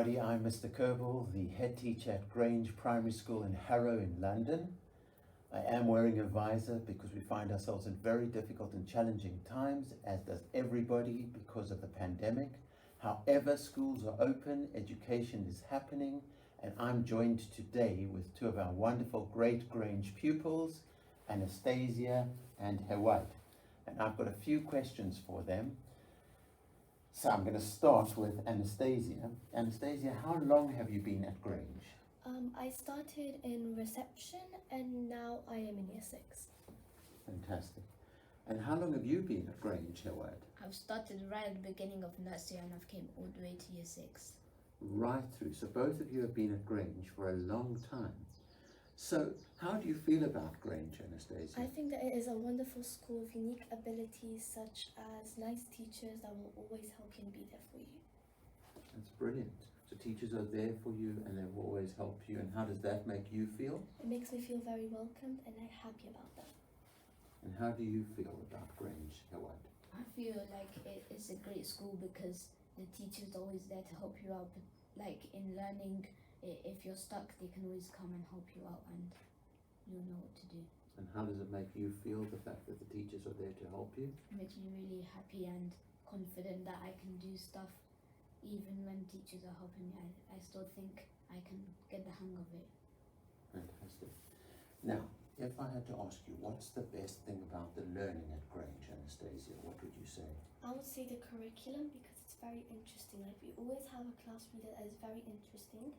everybody, I'm Mr. Kerbal, the head teacher at Grange Primary School in Harrow in London. I am wearing a visor because we find ourselves in very difficult and challenging times, as does everybody because of the pandemic. However, schools are open, education is happening, and I'm joined today with two of our wonderful great Grange pupils, Anastasia and Hewad. And I've got a few questions for them. So I'm going to start with Anastasia. Anastasia, how long have you been at Grange? I started in reception and now I am in year 6. Fantastic. And how long have you been at Grange, Hewad? I've started right at the beginning of nursery and I've came all the way to year 6. Right through. So both of you have been at Grange for a long time. So how do you feel about Grange, Anastasia? I think that it is a wonderful school with unique abilities such as nice teachers that will always help you and be there for you. That's brilliant. So teachers are there for you and they will always help you. And how does that make you feel? It makes me feel very welcomed and I'm happy about that. And how do you feel about Grange, Hewad? I feel like it's a great school because the teacher's always there to help you out. Like in learning, if you're stuck, they can always come and help you out and you'll know what to do. And how does it make you feel, the fact that the teachers are there to help you? It makes me really happy and confident that I can do stuff. Even when teachers are helping me, I still think I can get the hang of it. Fantastic. Now, if I had to ask you, what's the best thing about the learning at Grange, Anastasia? What would you say? I would say the curriculum because it's very interesting. Like we always have a class reader that is very interesting.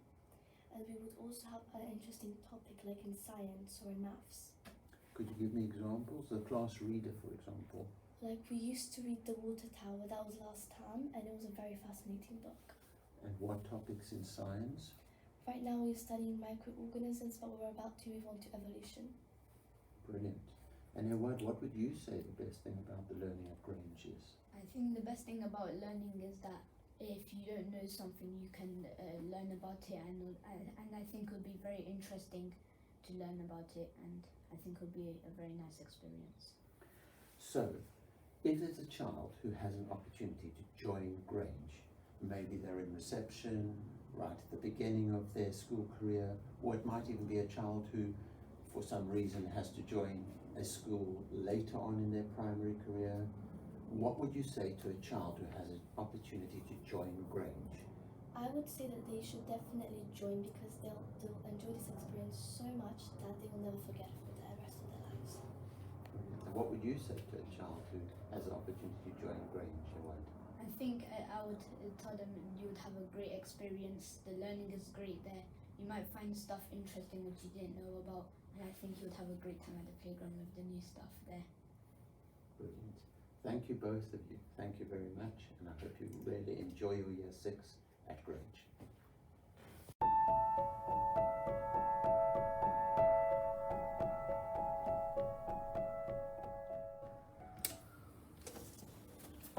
And we would also have an interesting topic like in science or in maths. Could you give me examples? The class reader, for example. Like we used to read The Water Tower, that was last term, and it was a very fascinating book. And what topics in science? Right now we're studying microorganisms, but we're about to move on to evolution. Brilliant. And Hewad, what would you say the best thing about the learning at Grange is? I think the best thing about learning is that if you don't know something, you can learn about it, and I think it would be very interesting to learn about it, and I think it would be a very nice experience. So, if there's a child who has an opportunity to join Grange, maybe they're in reception, right at the beginning of their school career, or it might even be a child who, for some reason, has to join a school later on in their primary career, what would you say to a child who has an opportunity to join Grange? I would say that they should definitely join because they'll enjoy this experience so much that they will never forget it for the rest of their lives. And what would you say to a child who has an opportunity to join Grange? I think I would tell them you would have a great experience. The learning is great there. You might find stuff interesting which you didn't know about, and I think you would have a great time at the playground with the new stuff there. Brilliant. Thank you both of you. Thank you very much, and I hope you really enjoy your year 6 at Grange.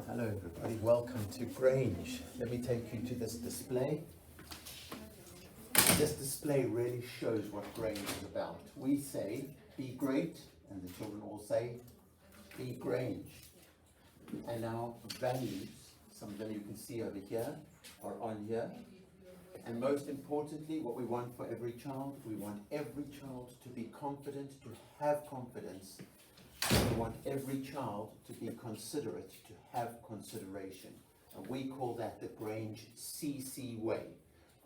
Hello everybody, welcome to Grange. Let me take you to this display. This display really shows what Grange is about. We say, be great, and the children all say, be Grange. And our values, some of them you can see over here, are on here. And most importantly, what we want for every child, we want every child to be confident, to have confidence. We want every child to be considerate, to have consideration. And we call that the Grange CC way.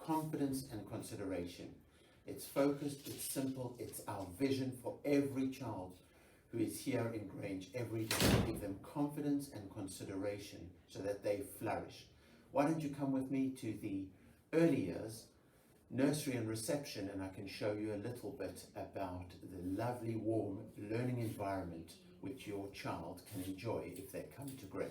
Confidence and consideration. It's focused, it's simple, it's our vision for every child who is here in Grange every day, to give them confidence and consideration so that they flourish. Why don't you come with me to the early years, nursery and reception, and I can show you a little bit about the lovely, warm learning environment which your child can enjoy if they come to Grange.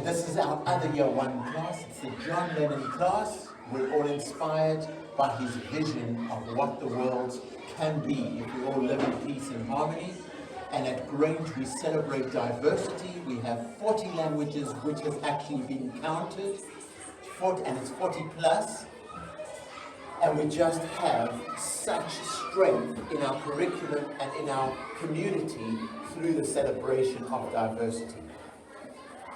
This is our other year 1 class. It's the John Lennon class. We're all inspired by his vision of what the world can be if we all live in peace and harmony. And at Grange we celebrate diversity. We have 40 languages which has actually been counted, and it's 40 plus. And we just have such strength in our curriculum and in our community through the celebration of diversity.